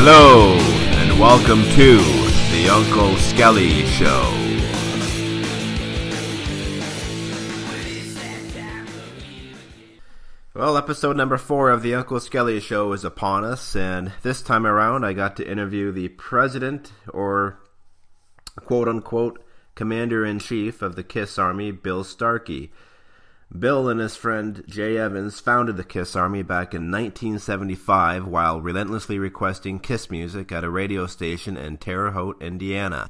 Hello, and welcome to the Uncle Skelly Show. Well, episode number 4 of the Uncle Skelly Show is upon us, and this time around I got to interview the president, or quote-unquote commander-in-chief of the KISS Army, Bill Starkey. Bill and his friend Jay Evans founded the KISS Army back in 1975 while relentlessly requesting KISS music at a radio station in Terre Haute, Indiana.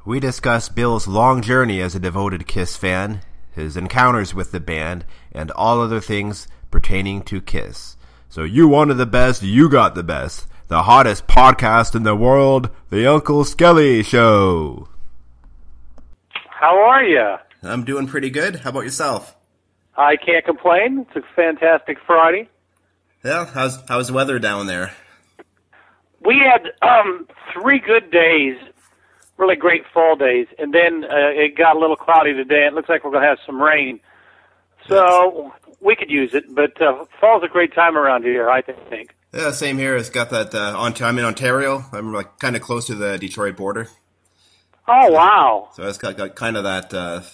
We discuss Bill's long journey as a devoted KISS fan, his encounters with the band, and all other things pertaining to KISS. So you wanted the best, you got the best. The hottest podcast in the world, the Uncle Skelly Show. How are you? I'm doing pretty good. How about yourself? I can't complain. It's a fantastic Friday. Yeah, how's the weather down there? We had 3 good days, really great fall days, and then it got a little cloudy today. It looks like we're going to have some rain. So we could use it, but fall's a great time around here, I think. Yeah, same here. It's got that, I'm in Ontario. I'm like kind of close to the Detroit border. Oh, wow. So it's got kind of that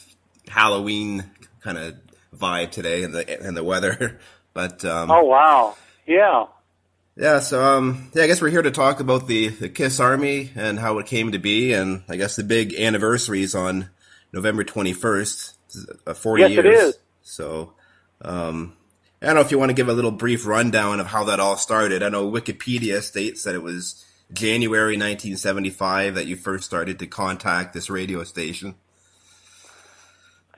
Halloween kind of vibe today in the weather. But oh, wow. Yeah. Yeah, so I guess we're here to talk about the KISS Army and how it came to be, and I guess the big anniversaries on November 21st, 40 yes, years. It is. So I don't know if you want to give a little brief rundown of how that all started. I know Wikipedia states that it was January 1975 that you first started to contact this radio station.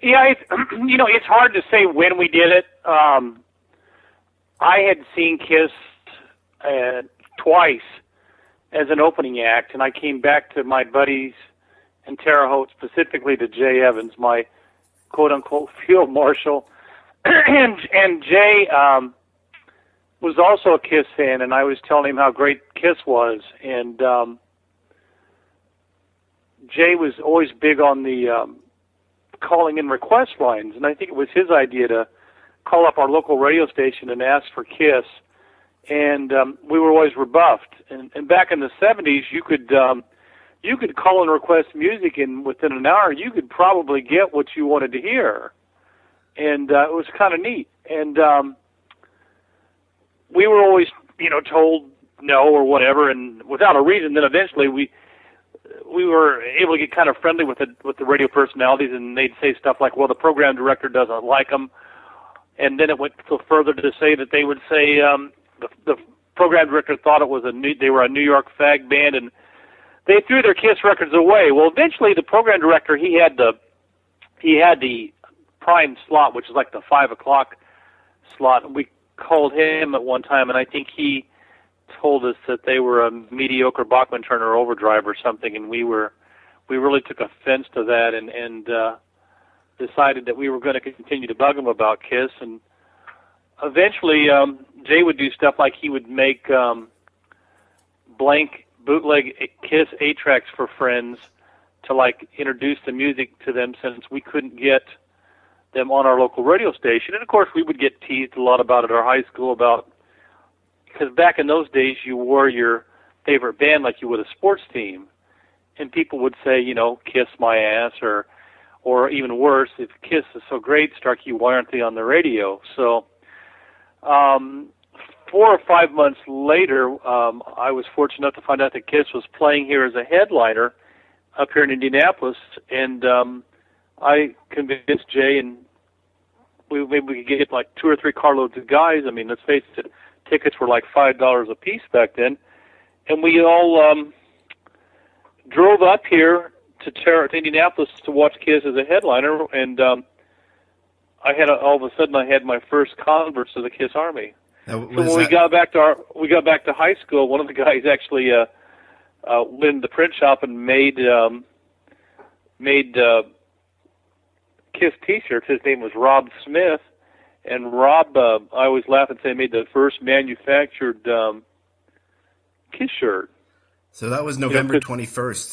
Yeah, it's hard to say when we did it. I had seen KISS twice as an opening act, and I came back to my buddies in Terre Haute, specifically to Jay Evans, my quote-unquote field marshal. and Jay was also a KISS fan, and I was telling him how great KISS was. And Jay was always big on the calling in request lines, and I think it was his idea to call up our local radio station and ask for KISS, and we were always rebuffed. And back in the 70s, you could call and request music, and within an hour, you could probably get what you wanted to hear, and it was kind of neat. And we were always, told no or whatever, and without a reason. Then eventually we were able to get kind of friendly with the radio personalities, and they'd say stuff like, well, the program director doesn't like them. And then it went so further to say that they would say the program director thought they were a New York fag band, and they threw their KISS records away. Well, eventually the program director, he had the prime slot, which is like the 5 o'clock slot, and we called him at one time, and I think he told us that they were a mediocre Bachman Turner overdrive or something, and we really took offense to that, and decided that we were going to continue to bug him about KISS. And eventually Jay would do stuff like he would make blank bootleg KISS 8-tracks for friends to like introduce the music to them, since we couldn't get them on our local radio station. And of course we would get teased a lot about at our high school because back in those days you wore your favorite band like you would a sports team, and people would say, KISS my ass, or even worse, if KISS is so great, Starkey, why aren't they on the radio? So 4 or 5 months later, I was fortunate enough to find out that KISS was playing here as a headliner up here in Indianapolis, and I convinced Jay, and maybe we could get like 2 or 3 carloads of guys. I mean, let's face it, tickets were like $5 a piece back then, and we all drove up here to Indianapolis to watch KISS as a headliner, and all of a sudden I had my first converts to the KISS Army. So when we got back to high school, one of the guys actually went in the print shop and made KISS T-shirts. His name was Rob Smith, and Rob, I always laugh and say, made the first manufactured KISS shirt. So that was November 21st.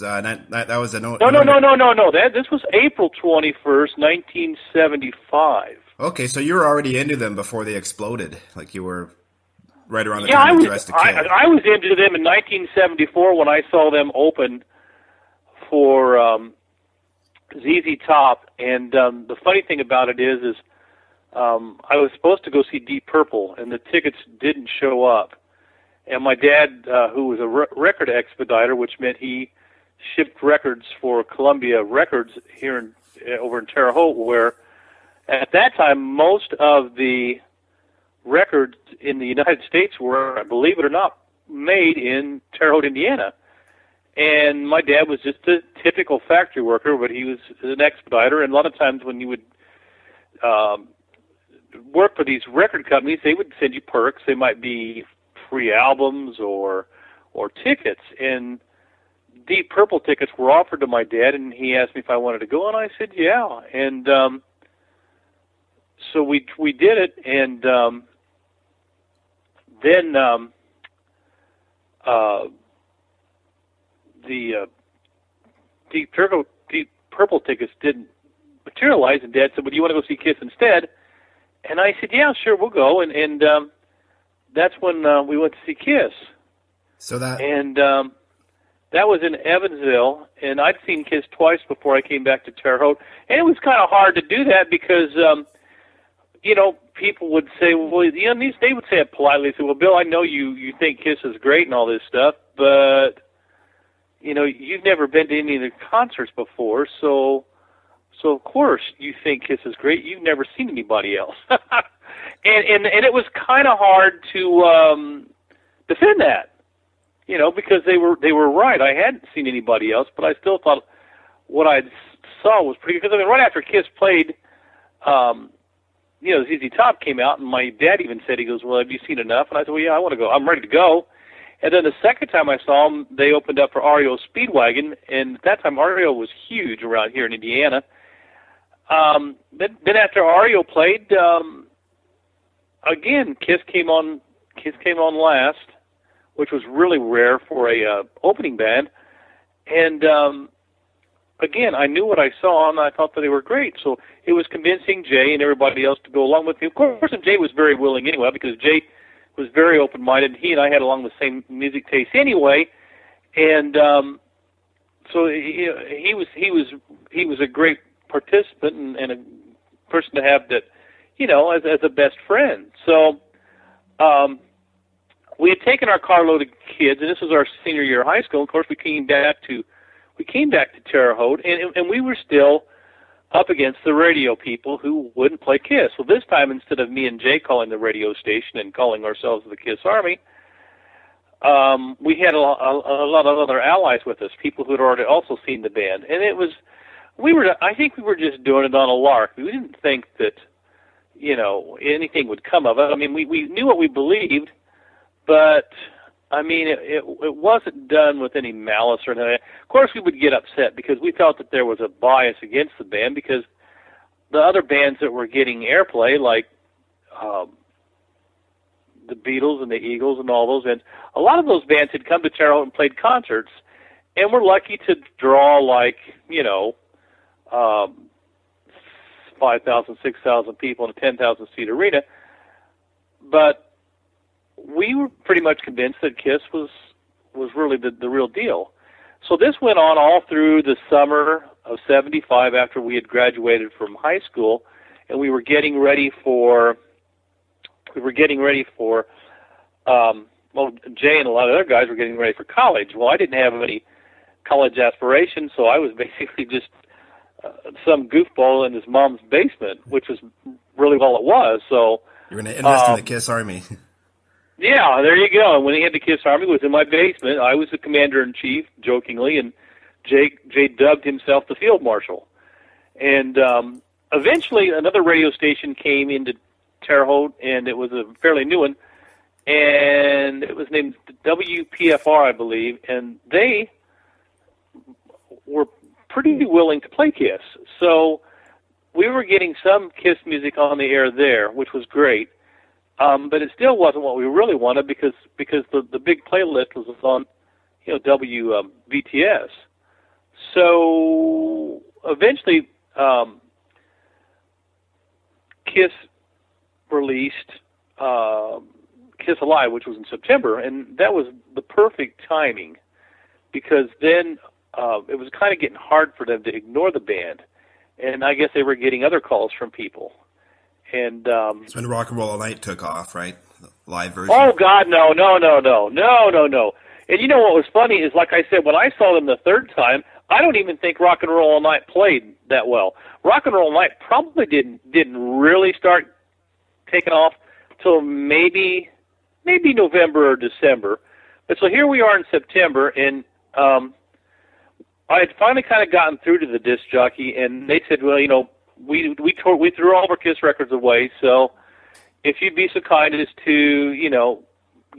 That was a No. This was April 21st, 1975. Okay, so you were already into them before they exploded. Like you were right around the time of Dress to Kill. I was into them in 1974 when I saw them open for ZZ Top, and the funny thing about it is I was supposed to go see Deep Purple, and the tickets didn't show up. And my dad, who was a record expediter, which meant he shipped records for Columbia Records here over in Terre Haute, where at that time most of the records in the United States were, believe it or not, made in Terre Haute, Indiana. And my dad was just a typical factory worker, but he was an expediter, and a lot of times when you would work for these record companies, they would send you perks. They might be free albums or tickets, and Deep Purple tickets were offered to my dad, and he asked me if I wanted to go, and I said yeah. And so we did it, and then the Deep Purple tickets didn't materialize, and Dad said, well, do you want to go see Kiss instead? And I said, yeah, sure, we'll go. And that's when we went to see Kiss. So that... And that was in Evansville, and I'd seen Kiss twice before I came back to Terre Haute. And it was kind of hard to do that because, people would say, well, they would say it politely. They say, well, Bill, I know you think Kiss is great and all this stuff, but, you've never been to any of the concerts before, so of course you think Kiss is great. You've never seen anybody else. and it was kind of hard to defend that, because they were right. I hadn't seen anybody else, but I still thought what I saw was pretty good. Because right after Kiss played, ZZ Top came out, and my dad even said, he goes, well, have you seen enough? And I said, well, yeah, I want to go. I'm ready to go. And then the second time I saw them, they opened up for REO Speedwagon, and at that time REO was huge around here in Indiana. Then after REO played, again, Kiss came on last, which was really rare for a opening band. And again, I knew what I saw, and I thought that they were great. So it was convincing Jay and everybody else to go along with me. Of course, and Jay was very willing anyway, because Jay was very open-minded. He and I had along the same music taste anyway, and so he was a great participant and a person to have that, as a best friend. So we had taken our carload of kids, and this was our senior year of high school. Of course, we came back to Terre Haute, and we were still up against the radio people who wouldn't play Kiss. Well, this time, instead of me and Jay calling the radio station and calling ourselves the Kiss Army, we had a lot of other allies with us, people who had already also seen the band. And I think we were just doing it on a lark. We didn't think that, anything would come of it. I mean, we knew what we believed, but I mean, it wasn't done with any malice or anything. Of course, we would get upset because we felt that there was a bias against the band, because the other bands that were getting airplay, like the Beatles and the Eagles and all those bands, a lot of those bands had come to Terre Haute and played concerts, and we're lucky to draw 5,000, 6,000 people in a 10,000-seat arena. But we were pretty much convinced that Kiss was really the real deal. So this went on all through the summer of '75 after we had graduated from high school, and we were getting ready for Jay and a lot of other guys were getting ready for college. Well, I didn't have any college aspirations, so I was basically just some goofball in his mom's basement, which was really all it was. So you were going to enlist in the Kiss Army. Yeah, there you go. When he had the Kiss Army, it was in my basement. I was the commander-in-chief, jokingly, and Jay dubbed himself the field marshal. And eventually another radio station came into Terre Haute, and it was a fairly new one, and it was named WPFR, I believe, and they were pretty willing to play Kiss. So we were getting some Kiss music on the air there, which was great. But it still wasn't what we really wanted because the big playlist was on, WBTS. So eventually, Kiss released Kiss Alive, which was in September, and that was the perfect timing because then it was kind of getting hard for them to ignore the band, and I guess they were getting other calls from people. And it's when Rock and Roll All Night took off, right? The live version. Oh God, no. And you know what was funny is, like I said, when I saw them the third time, I don't even think Rock and Roll All Night played that well. Rock and Roll All Night probably didn't really start taking off till maybe November or December. But so here we are in September, and I had finally kind of gotten through to the disc jockey, and they said, well, you know, we threw all of our Kiss records away, so if you'd be so kind as to, you know,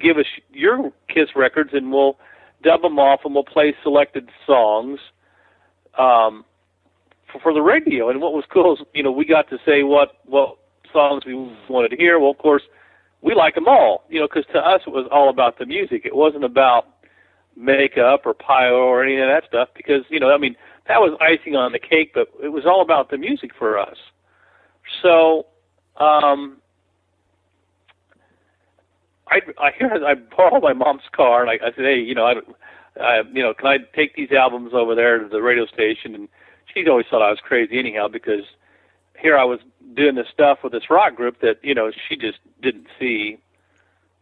give us your Kiss records, and we'll dub them off, and we'll play selected songs for the radio. And what was cool is, you know, we got to say what songs we wanted to hear. Well, of course, we like them all, you know, because to us it was all about the music. It wasn't about makeup or pyro or any of that stuff because, you know, I mean, that was icing on the cake, but it was all about the music for us. So I borrowed my mom's car, and I said, hey, you know, can I take these albums over there to the radio station? And she's always thought I was crazy anyhow, because here I was doing this stuff with this rock group that, you know, she just didn't see.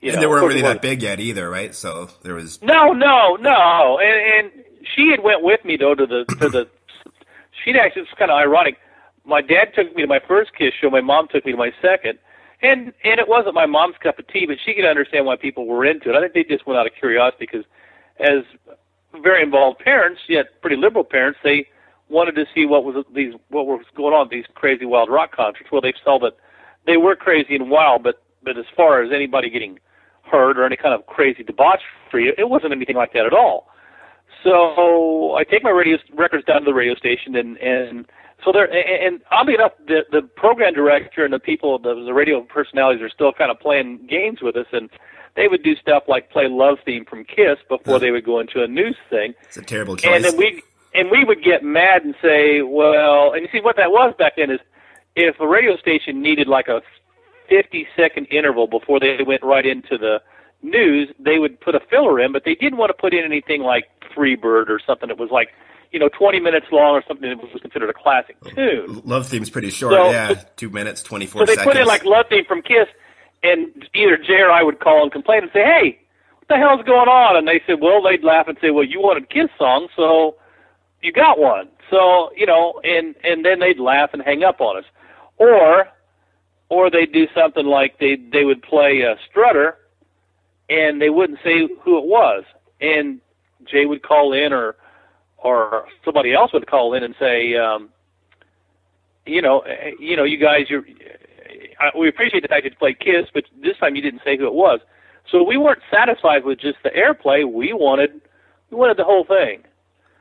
And they weren't really that big yet either, right? So there was no. And she had went with me though to the. She'd actually, it's kind of ironic. My dad took me to my first Kiss show. My mom took me to my second. And it wasn't my mom's cup of tea, but she could understand why people were into it. I think they just went out of curiosity because, as very involved parents, yet pretty liberal parents, they wanted to see what was going on at these crazy wild rock concerts. Well, they saw that they were crazy and wild, but as far as anybody getting hurt or any kind of crazy debauchery, it wasn't anything like that at all. So I take my records down to the radio station, and so there. And oddly enough, the program director and the people, the radio personalities, are still kind of playing games with us, and they would do stuff like play "Love Theme" from Kiss before they would go into a news thing. It's a terrible choice. And then we would get mad and say, well, and you see what that was back then is, if a radio station needed like a 50-second interval before they went right into the news, they would put a filler in, but they didn't want to put in anything like Freebird or something that was like, you know, 20 minutes long or something that was considered a classic tune. Love Theme's pretty short, 2 minutes, 24 seconds. So they put in like Love Theme from Kiss, and either Jay or I would call and complain and say, hey, what the hell's going on? And they said, well, they'd laugh and say, well, you wanted Kiss songs, so you got one. So, you know, and then they'd laugh and hang up on us. Or they'd do something like they would play Strutter, and they wouldn't say who it was. And Jay would call in, or somebody else would call in and say, you guys, we appreciate the fact that you played Kiss, but this time you didn't say who it was. So we weren't satisfied with just the airplay. We wanted the whole thing.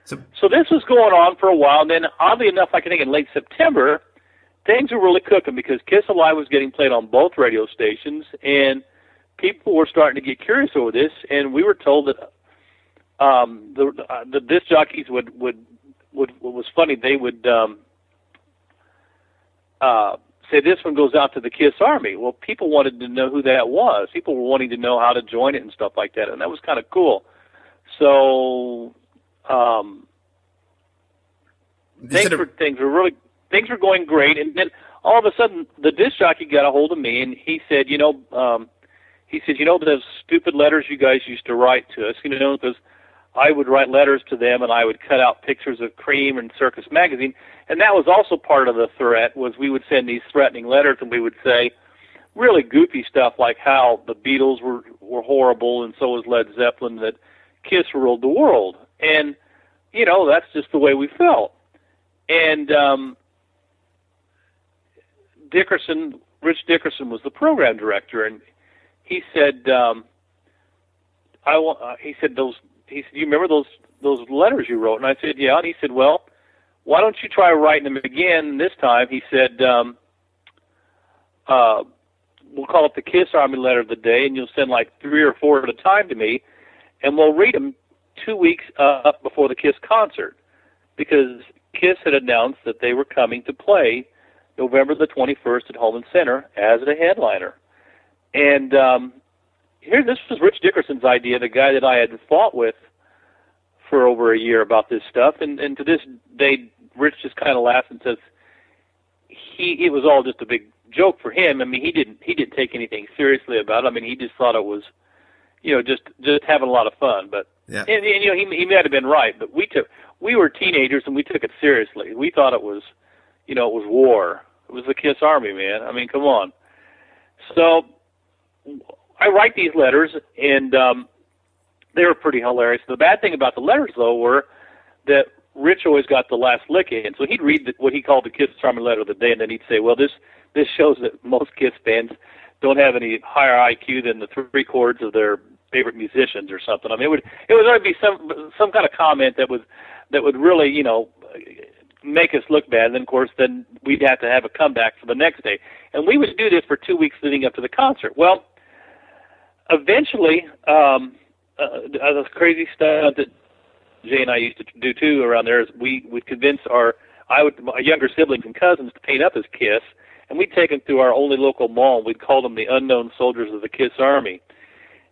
So this was going on for a while, and then oddly enough, I think in late September, things were really cooking because Kiss Alive was getting played on both radio stations, and people were starting to get curious over this, and we were told that the disc jockeys would what was funny, they would say this one goes out to the Kiss Army. Well, people wanted to know who that was. People were wanting to know how to join it and stuff like that, and that was kind of cool. So things were going great, and then all of a sudden the disc jockey got a hold of me, and he said, those stupid letters you guys used to write to us, because I would write letters to them, and I would cut out pictures of Cream and Circus Magazine, and that was also part of the threat, was we would send these threatening letters, and we would say really goofy stuff like how the Beatles were horrible, and so was Led Zeppelin, that Kiss ruled the world. And, that's just the way we felt. And Rich Dickerson was the program director, and he said, "Do you remember those letters you wrote?" And I said, "Yeah." And he said, "Well, why don't you try writing them again this time?" He said, "We'll call it the Kiss Army letter of the day, and you'll send like 3 or 4 at a time to me, and we'll read them 2 weeks up before the Kiss concert, because Kiss had announced that they were coming to play November the 21st at Holman Center as a headliner." And this was Rich Dickerson's idea, the guy that I had fought with for over a year about this stuff, and to this day, Rich just kind of laughs and says it was all just a big joke for him. I mean, he didn't take anything seriously about it. I mean, he just thought it was, just having a lot of fun. But Yeah. and he might have been right, but we were teenagers and we took it seriously. We thought it was, it was war. It was the Kiss Army, man. I mean, come on. So I write these letters, and they were pretty hilarious. The bad thing about the letters, though, were that Rich always got the last lick in. So he'd read what he called the Kiss Army letter of the day, and then he'd say, well, this shows that most Kiss fans don't have any higher IQ than the three chords of their favorite musicians or something. I mean, it would always be some kind of comment that would really, make us look bad. And then, of course, then we'd have to have a comeback for the next day. And we would do this for 2 weeks leading up to the concert. Well, eventually, the crazy stuff that Jay and I used to do too around there is we would convince my younger siblings and cousins to paint up as Kiss, and we'd take them through our only local mall, and we'd call them the Unknown Soldiers of the Kiss Army.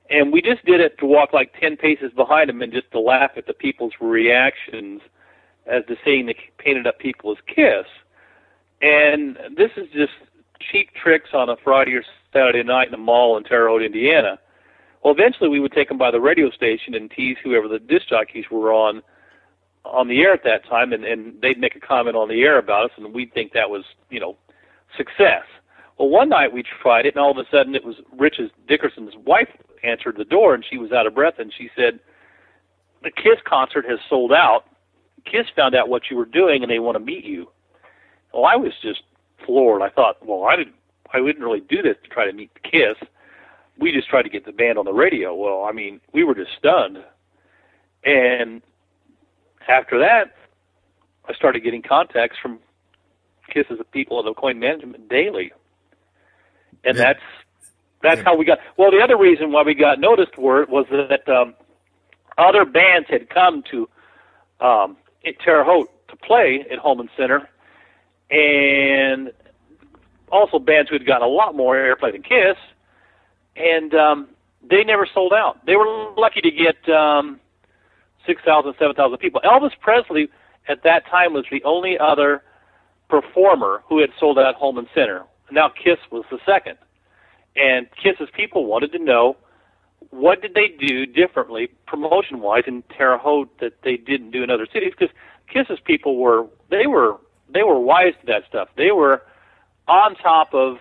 And we just did it to walk like 10 paces behind them and just to laugh at the people's reactions as to seeing the painted up people as Kiss. And this is just cheap tricks on a Friday or Saturday night in a mall in Terre Haute, Indiana. Well, eventually we would take them by the radio station and tease whoever the disc jockeys were on the air at that time, and they'd make a comment on the air about us, and we'd think that was, success. Well, one night we tried it, and all of a sudden it was Dickerson's wife answered the door, and she was out of breath, and she said, the Kiss concert has sold out. Kiss found out what you were doing, and they want to meet you. Well, I was just floored. I thought, well, I wouldn't really do this to try to meet Kiss. We just tried to get the band on the radio. Well, I mean, we were just stunned. And after that, I started getting contacts from Kiss's people at Coin Management daily. And that's how we got. Well, the other reason why we got noticed was that other bands had come to Terre Haute to play at Holman Center, and also bands who had gotten a lot more airplay than Kiss, and they never sold out. They were lucky to get 6,000, 7,000 people. Elvis Presley at that time was the only other performer who had sold out Holman Center. Now Kiss was the second. And Kiss's people wanted to know what did they do differently promotion-wise in Terre Haute that they didn't do in other cities, because Kiss's people were wise to that stuff. They were on top of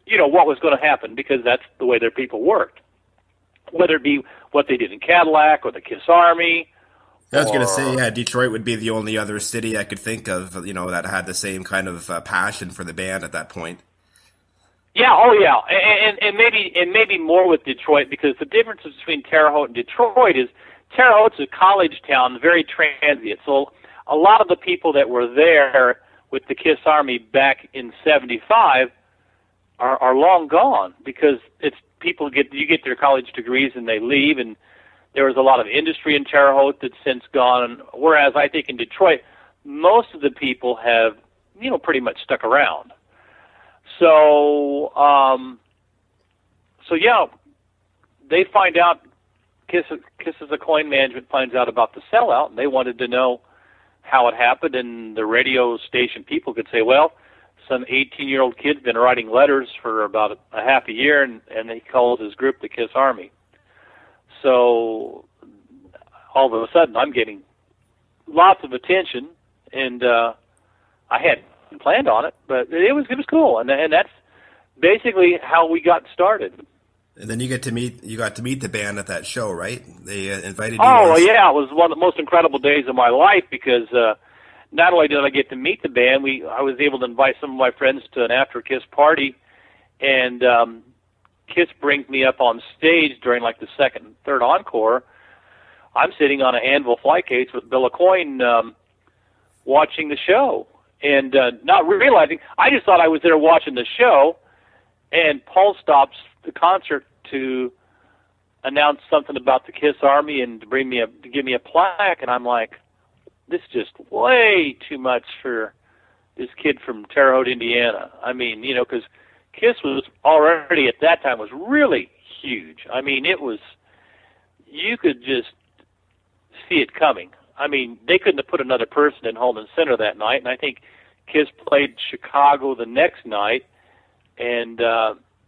what was going to happen, because that's the way their people worked. Whether it be what they did in Cadillac or the Kiss Army. I was going to say, yeah, Detroit would be the only other city I could think of, that had the same kind of passion for the band at that point. Yeah, oh yeah, and maybe more with Detroit, because the difference between Terre Haute and Detroit is Terre Haute's a college town, very transient. So a lot of the people that were there with the Kiss Army back in '75 are long gone, because it's people you get their college degrees and they leave, and there was a lot of industry in Terre Haute that's since gone. Whereas I think in Detroit, most of the people have pretty much stuck around. So yeah, they find out. Kiss's Coin Management finds out about the sellout, and they wanted to know how it happened. And the radio station people could say, well, some 18-year-old kid's been writing letters for about a half a year, and he calls his group the Kiss Army. So all of a sudden, I'm getting lots of attention, and I hadn't planned on it, but it was cool, and that's basically how we got started. And then you got to meet the band at that show, right? They invited you. Oh, yeah, it was one of the most incredible days of my life, because not only did I get to meet the band, I was able to invite some of my friends to an after-Kiss party, and Kiss brings me up on stage during like the second and third encore. I'm sitting on an Anvil fly case with Bill Aucoin watching the show, and not realizing, I just thought I was there watching the show, and Paul stops the concert to announce something about the Kiss Army and to give me a plaque, and I'm like, this is just way too much for this kid from Terre Haute, Indiana. I mean, because Kiss was already at that time was really huge. I mean, it was, you could just see it coming. I mean, they couldn't have put another person in Holman Center that night, and I think Kiss played Chicago the next night, and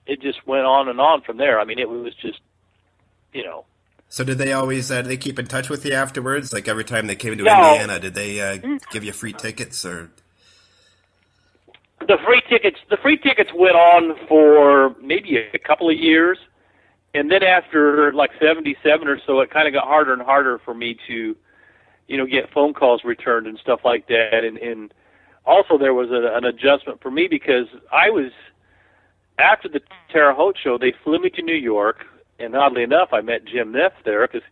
it just went on and on from there. I mean, it was just, you know. So did they always did they keep in touch with you afterwards? Like every time they came to Indiana, did they give you free tickets or? The free tickets went on for maybe a couple of years, and then after like 77 or so, it kind of got harder and harder for me to, you know, get phone calls returned and stuff like that. And also there was an adjustment for me because I was, after the Terre Haute show, they flew me to New York, and oddly enough, I met Jim Neff there because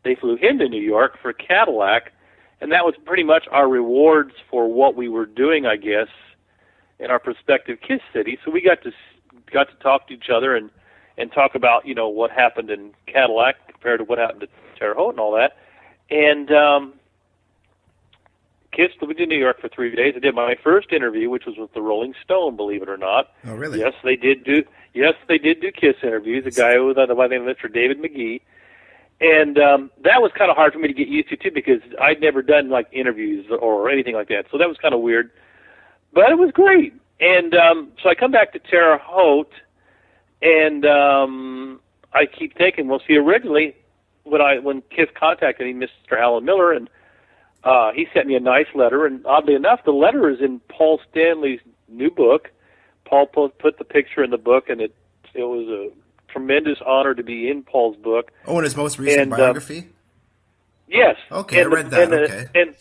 they flew him to New York for Cadillac, and that was pretty much our rewards for what we were doing, I guess, in our prospective Kiss city. So we got to talk to each other and talk about, you know, what happened in Cadillac compared to what happened at Terre Haute and all that. And Kiss flew me to New York for 3 days. I did my first interview, which was with the Rolling Stone, believe it or not. Oh, really? Yes, they did do Kiss interviews. A guy by the name of Mr. David McGee. And that was kind of hard for me to get used to, too, because I'd never done, like, interviews or anything like that. So that was kind of weird. But it was great. And so I come back to Terre Haute, and I keep thinking, well, see, originally when Kiss contacted me, Mr. Alan Miller, and he sent me a nice letter, and oddly enough, the letter is in Paul Stanley's new book. Paul put the picture in the book, and it was a tremendous honor to be in Paul's book. Oh, in his most recent biography? Yes. Okay, I read that, okay. And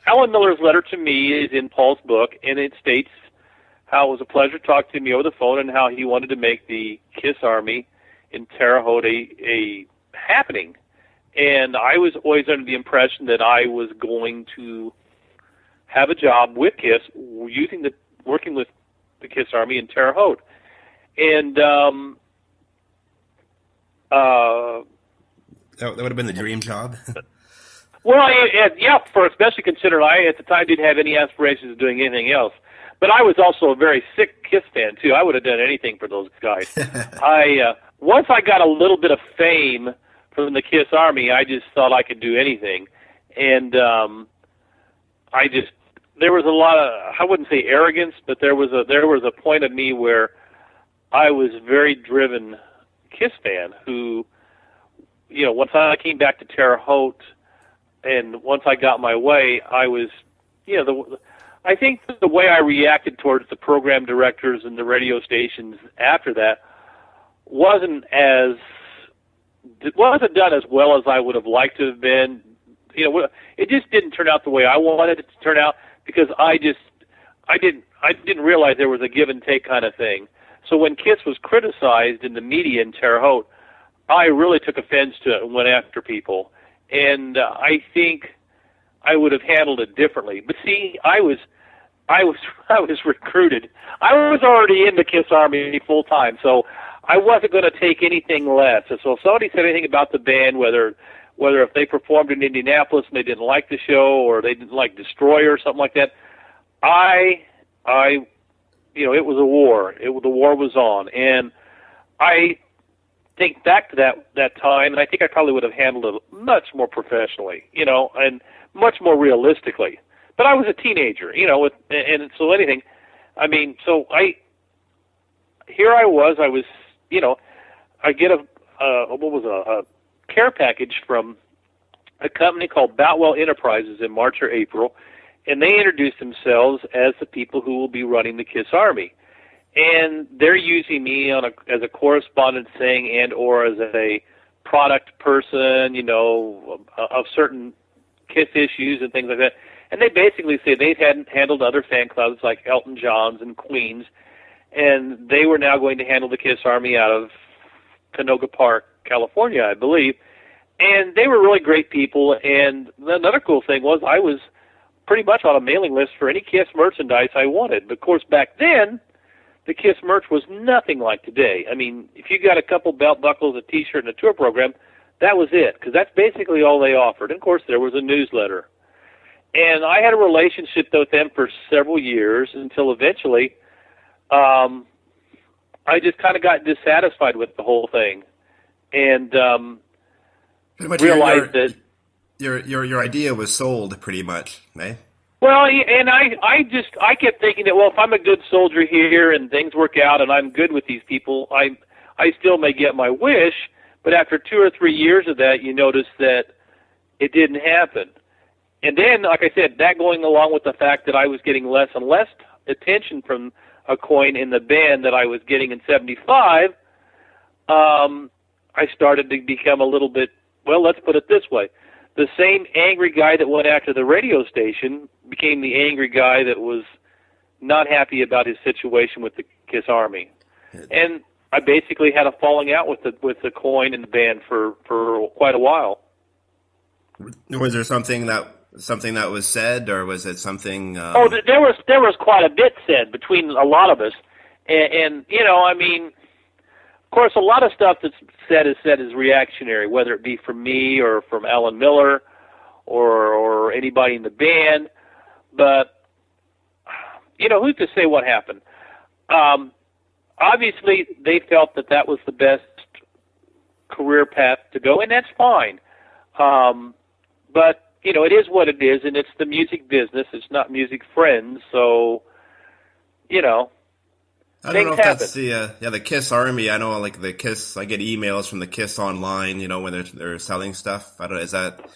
Alan Miller's letter to me is in Paul's book, and it states how it was a pleasure talking to me over the phone and how he wanted to make the Kiss Army in Terre Haute a happening. And I was always under the impression that I was going to have a job with Kiss working with the Kiss Army in Terre Haute. And that would have been the dream job. Well, yeah, for especially considering I, at the time, didn't have any aspirations of doing anything else. But I was also a very sick Kiss fan, too. I would have done anything for those guys. Once I got a little bit of fame from the Kiss Army, I just thought I could do anything. And there was a lot of, I wouldn't say arrogance, but there was a point of me where I was a very driven Kiss fan who, you know, once I came back to Terre Haute, and once I got my way, I was, you know, I think the way I reacted towards the program directors and the radio stations after that wasn't done as well as I would have liked to have been. You know, it just didn't turn out the way I wanted it to turn out because I didn't realize there was a give and take kind of thing. So when Kiss was criticized in the media in Terre Haute, I really took offense to it and went after people. And I think I would have handled it differently. But see, I was recruited. I was already in the Kiss Army full time, so I wasn't going to take anything less. And so if somebody said anything about the band, whether if they performed in Indianapolis and they didn't like the show or they didn't like Destroyer or something like that, you know, it was a war. The war was on, and I think back to that time, and I think I probably would have handled it much more professionally, you know, and much more realistically. But I was a teenager, you know, and so anything. I mean, so I was, you know, I get a care package from a company called Boutwell Enterprises in March or April, and they introduced themselves as the people who will be running the Kiss Army. And they're using me as a correspondent thing and or as a product person, you know, of certain Kiss issues and things like that. And they basically say they hadn't handled other fan clubs like Elton John's and Queen's, and they were now going to handle the Kiss Army out of Canoga Park, California, I believe. And they were really great people. And another cool thing was I was pretty much on a mailing list for any Kiss merchandise I wanted. But of course, back then, the Kiss merch was nothing like today. I mean, if you got a couple belt buckles, a T-shirt, and a tour program, that was it, because that's basically all they offered. And, of course, there was a newsletter. And I had a relationship with them for several years until eventually I I just kind of got dissatisfied with the whole thing, and realized that your idea was sold pretty much, eh? Well, and I kept thinking that, well, if I'm a good soldier here and things work out and I'm good with these people, I still may get my wish. But after 2 or 3 years of that, you notice that it didn't happen. And then, like I said, that going along with the fact that I was getting less and less attention from a coin in the band that I was getting in '75, I started to become a little bit, well, let's put it this way. The same angry guy that went after the radio station became the angry guy that was not happy about his situation with the KISS Army. And I basically had a falling out with the coin and the band for quite a while. Was there something that was said, or was it something? There was quite a bit said between a lot of us, and you know, I mean, of course, a lot of stuff that's said is reactionary, whether it be from me or from Alan Miller or anybody in the band. But you know, who's to say what happened? Obviously, they felt that was the best career path to go, and that's fine. But you know, it is what it is, and it's the music business. It's not music friends, so you know. I don't know if that's the KISS Army. I know, like, the KISS. I get emails from the KISS online. You know, when they're selling stuff. I don't know. Is that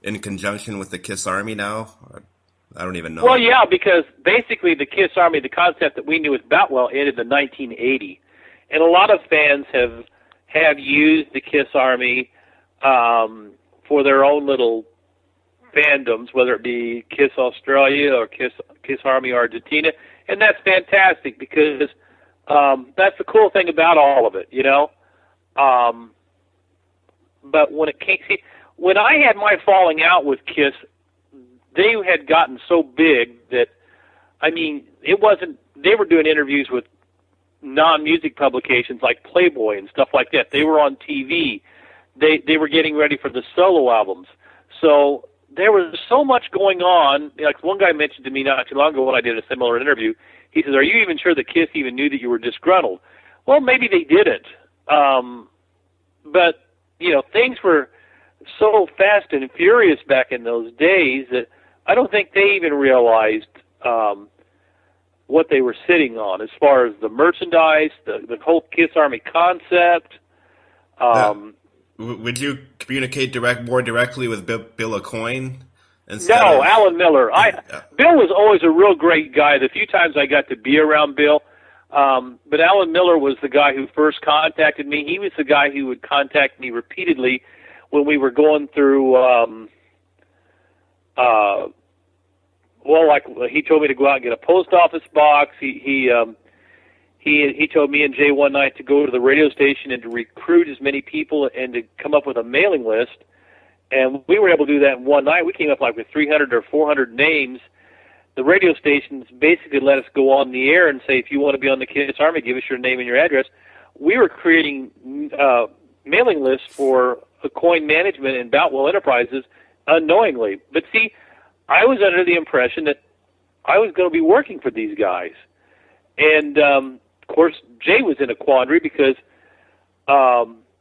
in conjunction with the KISS Army now? I don't even know. Well, yeah, because basically the KISS Army, the concept that we knew as Boutwell, ended in 1980, and a lot of fans have used the KISS Army for their own little fandoms, whether it be KISS Australia or KISS Army Argentina, and that's fantastic because that's the cool thing about all of it, you know. But when I had my falling out with KISS, they had gotten so big that, I mean, it wasn't. They were doing interviews with non-music publications like Playboy and stuff like that. They were on TV. They were getting ready for the solo albums. So there was so much going on. Like one guy mentioned to me not too long ago when I did a similar interview, he says, "Are you even sure the KISS even knew that you were disgruntled?" Well, maybe they didn't. But, you know, things were so fast and furious back in those days that I don't think they even realized what they were sitting on as far as the merchandise, the whole KISS Army concept. Would you communicate more directly with Bill Aucoin? No, Alan Miller. Bill was always a real great guy. The few times I got to be around Bill, but Alan Miller was the guy who first contacted me. He was the guy who would contact me repeatedly when we were going through. Well, like he told me to go out and get a post office box. He told me and Jay one night to go to the radio station and to recruit as many people and to come up with a mailing list. And we were able to do that in one night. We came up like with 300 or 400 names. The radio stations basically let us go on the air and say, if you want to be on the KISS Army, give us your name and your address. We were creating mailing lists for Aucoin Management and Boutwell Enterprises unknowingly. But see, I was under the impression that I was going to be working for these guys. And, of course, Jay was in a quandary because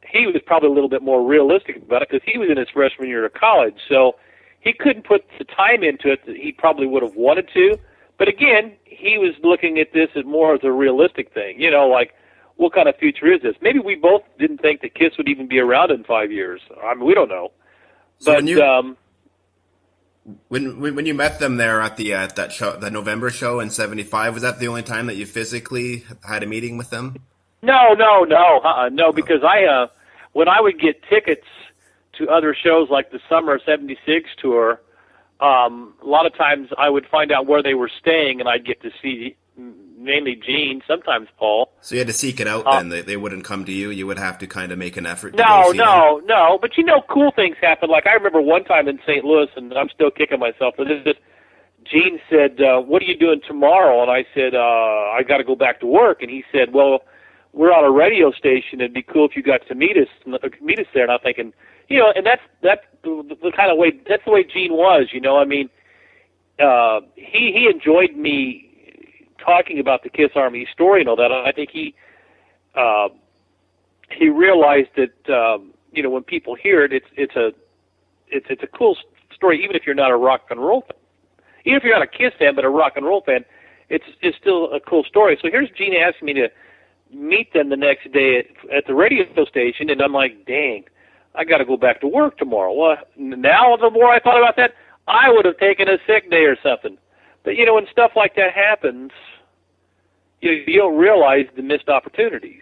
he was probably a little bit more realistic about it because he was in his freshman year of college. So he couldn't put the time into it that he probably would have wanted to. But, again, he was looking at this as more as a realistic thing. You know, like, what kind of future is this? Maybe we both didn't think that KISS would even be around in 5 years. I mean, we don't know. So when you met them there at that show, the November show in '75, was that the only time that you physically had a meeting with them? No, because when I would get tickets to other shows like the summer '76 tour, a lot of times I would find out where they were staying, and I'd get to see mainly Gene, sometimes Paul. So you had to seek it out then. They wouldn't come to you. You would have to kind of make an effort to No. go see them. But, you know, cool things happen. Like I remember one time in St. Louis, and I'm still kicking myself for this. Gene said, what are you doing tomorrow? And I said, I got to go back to work. And he said, well, we're on a radio station. It'd be cool if you got to meet us there. And I'm thinking, you know, and that's the kind of way, that's the way Gene was, you know. I mean, he enjoyed me talking about the KISS Army story and all that. I think he he realized that when people hear it, it's a cool story, even if you're not a rock and roll fan. Even if you're not a Kiss fan, but a rock and roll fan, it's still a cool story. So here's Gene asking me to meet them the next day at the radio station, and I'm like, dang, I got to go back to work tomorrow. Well, now the more I thought about that, I would have taken a sick day or something. But when stuff like that happens, you don't realize the missed opportunities.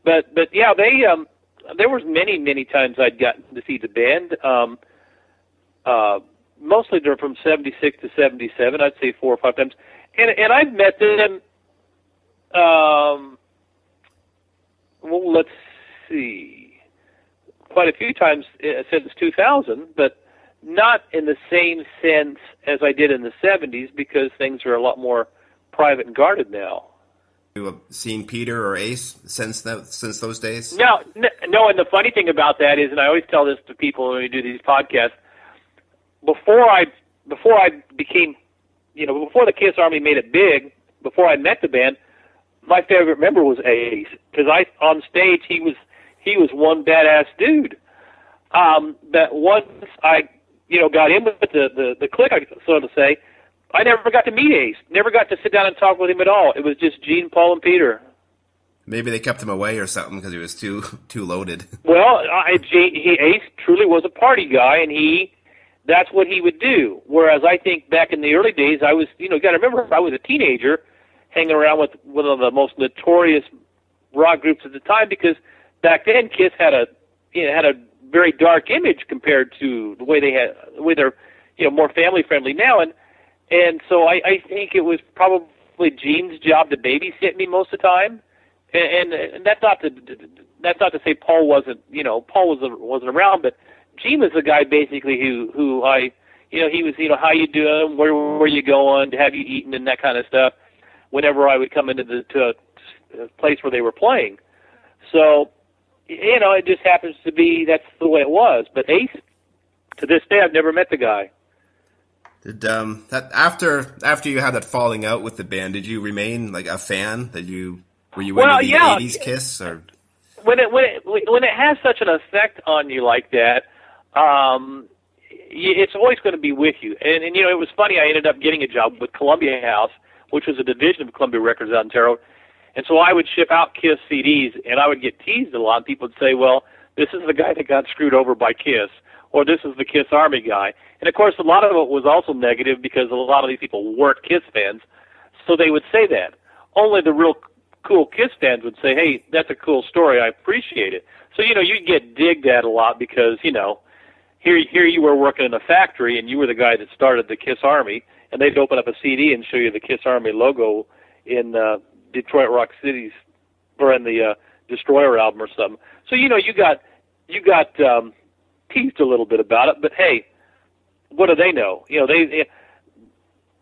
But yeah, there was many times I'd gotten to see the band. Mostly they're from 76 to 77. I'd say 4 or 5 times, and I've met them. Well, let's see, quite a few times since 2000, but not in the same sense as I did in the 70s because things are a lot more private and guarded now. You have seen Peter or Ace since those days? No, and the funny thing about that is, and I always tell this to people when we do these podcasts, before I became, before the Kiss Army made it big, before I met the band, my favorite member was Ace, because on stage he was one badass dude. But once I got in with the clique, so to say, I never got to meet Ace. Never got to sit down and talk with him at all. It was just Gene, Paul, and Peter. Maybe they kept him away or something because he was too loaded. Well, Ace truly was a party guy, and that's what he would do. Whereas I think back in the early days, I was, you got to remember, I was a teenager hanging around with one of the most notorious rock groups at the time, because back then Kiss had a very dark image compared to the way they're more family friendly now, and so I think it was probably Gene's job to babysit me most of the time, and that's not to say Paul wasn't around, but Gene was the guy basically who he was how you doing, where you going, have you eaten, and that kind of stuff. Whenever I would come into to a place where they were playing, so it just happens to be that's the way it was. But Ace, to this day, I've never met the guy. Did that after you had that falling out with the band, did you remain like a fan? Were you into the 80s Kiss or? When it has such an effect on you like that, it's always going to be with you. And it was funny. I ended up getting a job with Columbia House, which was a division of Columbia Records out in Terre Haute. And so I would ship out Kiss CDs, and I would get teased a lot. And people would say, well, this is the guy that got screwed over by Kiss, or this is the Kiss Army guy. And, of course, a lot of it was also negative because a lot of these people weren't Kiss fans, so they would say that. Only the real cool Kiss fans would say, hey, that's a cool story, I appreciate it. So, you get digged at a lot because, here you were working in a factory, and you were the guy that started the Kiss Army, and they'd open up a CD and show you the Kiss Army logo in Detroit Rock Cities, or in the Destroyer album or something. So you got teased a little bit about it, but hey, what do they know? They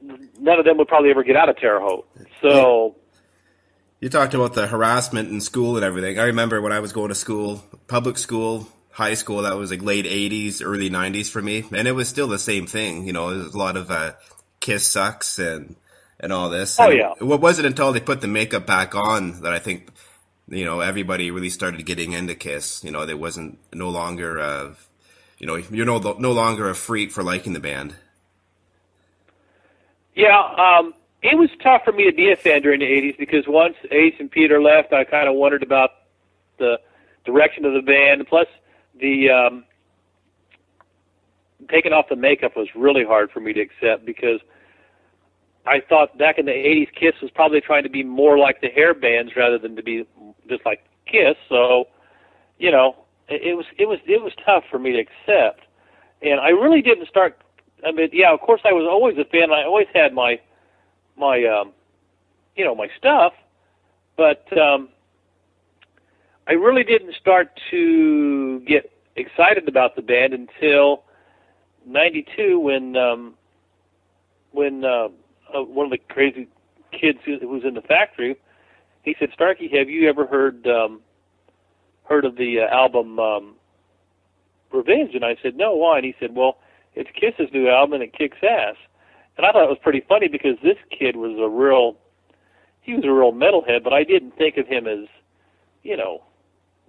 none of them would probably ever get out of Terre Haute. So you talked about the harassment in school and everything. I remember when I was going to school, public school, high school, that was like late 80s, early 90s for me, and it was still the same thing. There was a lot of Kiss sucks and all this. Oh, yeah. What wasn't until they put the makeup back on that I think, everybody really started getting into Kiss. There wasn't no longer, you're no longer a freak for liking the band. Yeah, it was tough for me to be a fan during the 80s because once Ace and Peter left, I kind of wondered about the direction of the band. Plus, the taking off the makeup was really hard for me to accept because I thought back in the 80s Kiss was probably trying to be more like the hair bands rather than to be just like Kiss. So, it was tough for me to accept. And I really didn't start, of course I was always a fan. I always had my stuff, but I really didn't start to get excited about the band until 92 when one of the crazy kids who was in the factory, he said, Starkey, have you ever heard of the album Revenge? And I said, no, why? And he said, well, it's Kiss's new album and it kicks ass. And I thought it was pretty funny because this kid was a real metalhead, but I didn't think of him as you know,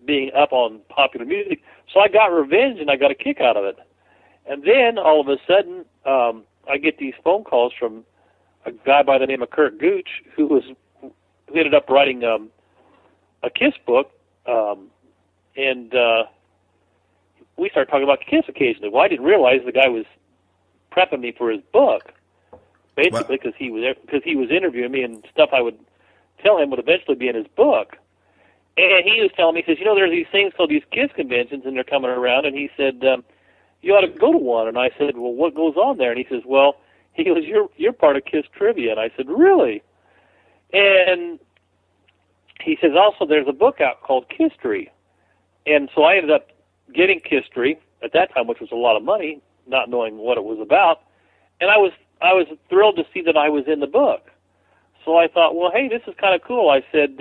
being up on popular music. So I got revenge, and I got a kick out of it. And then all of a sudden, I get these phone calls from a guy by the name of Kurt Gooch, who ended up writing a Kiss book, and we started talking about Kiss occasionally. Well, I didn't realize the guy was prepping me for his book, basically, because he was interviewing me, and stuff I would tell him would eventually be in his book. And he was telling me, he says, you know, there's these things called these Kiss conventions, and they're coming around, and he said, you ought to go to one. And I said, well, what goes on there? And he says, well, you're part of Kiss Trivia. And I said, really? And he says, also, there's a book out called Kisstory. And so I ended up getting Kisstory at that time, which was a lot of money, not knowing what it was about. And I was thrilled to see that I was in the book. So I thought, well, hey, this is kind of cool. I said,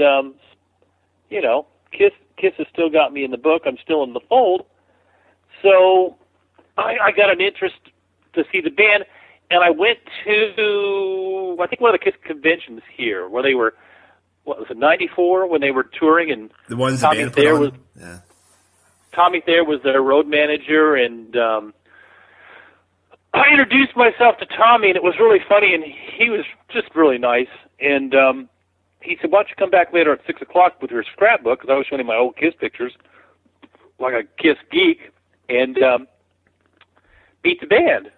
you know, Kiss has still got me in the book. I'm still in the fold. So I got an interest to see the band, and I went to, I think, one of the Kiss conventions here, where they were, what was it, 94, when they were touring, and the ones Tommy Thayer was, Tommy Thayer was their road manager, and I introduced myself to Tommy, and it was really funny, and he was just really nice, and he said, why don't you come back later at 6 o'clock with your scrapbook, because I was showing him my old Kiss pictures, like a Kiss geek, and meet the band.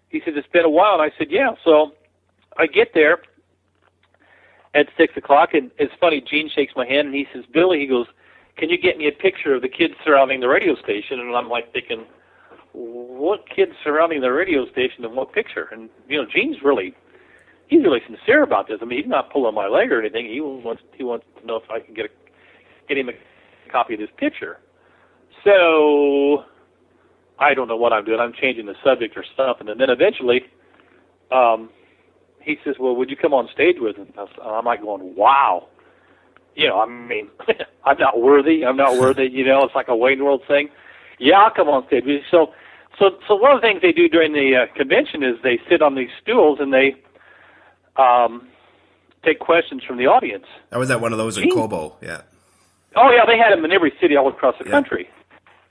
He said, it's been a while, and I said, yeah. So I get there at 6 o'clock, and it's funny, Gene shakes my hand, and he says, Billy, he goes, can you get me a picture of the kids surrounding the radio station? And I'm like thinking, what kids surrounding the radio station and what picture? And, you know, he's really sincere about this. I mean, he's not pulling my leg or anything. He wants to know if I can get him a copy of this picture. So I don't know what I'm doing. I'm changing the subject or something. And then eventually he says, well, would you come on stage with him? I'm like going, wow. You know, I mean, I'm not worthy. You know, it's like a Wayne World thing. Yeah, I'll come on stage with you. So one of the things they do during the convention is they sit on these stools and they take questions from the audience. I was at one of those in Cobo, yeah. Oh, yeah, they had them in every city all across the country.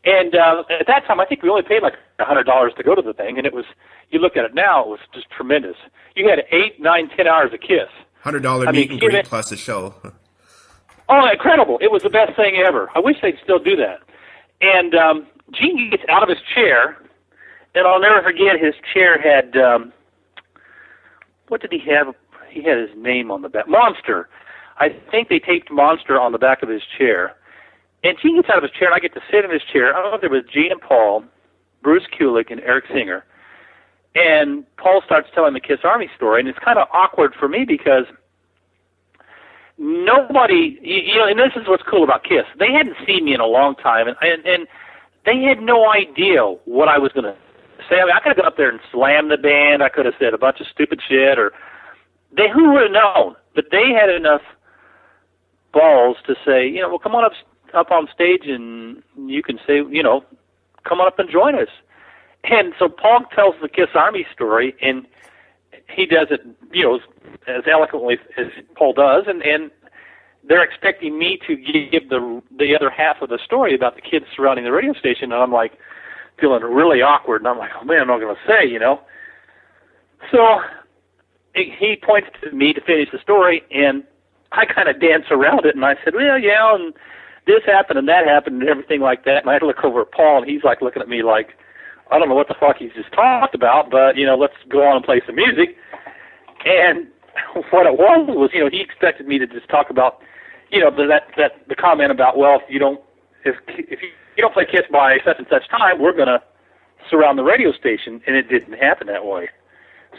And at that time, I think we only paid like $100 to go to the thing, and it was, you look at it now, it was just tremendous. You had 8, 9, 10 hours of Kiss. $100 meet and greet plus a show. Oh, incredible. It was the best thing ever. I wish they'd still do that. And Gene gets out of his chair, and I'll never forget, his chair had, what did he have? He had his name on the back. Monster. I think they taped Monster on the back of his chair. And Gene gets out of his chair, and I get to sit in his chair. I don't know if there was Gene and Paul, Bruce Kulick, and Eric Singer. And Paul starts telling the Kiss Army story, and it's kind of awkward for me because nobody, you know, and this is what's cool about Kiss. They hadn't seen me in a long time, and they had no idea what I was going to say. I mean, I could have gone up there and slammed the band. I could have said a bunch of stupid shit, or who would have known? But they had enough balls to say, you know, well, come on up on stage and you can say, you know, come on up and join us. And so Paul tells the Kiss Army story, and he does it, you know, as eloquently as Paul does, and they're expecting me to give the other half of the story about the kids surrounding the radio station, and I'm like feeling really awkward, and I'm like, oh man, I'm not going to say, you know. So he points to me to finish the story, and I kind of dance around it, and I said, well, yeah, and this happened and that happened and everything like that, and I look over at Paul, and he's like looking at me like, I don't know what the fuck he's just talked about, but, you know, let's go on and play some music. And what it was, you know, he expected me to just talk about, you know, the comment about, well, if you don't play Kiss by such and such time, we're going to surround the radio station, and it didn't happen that way.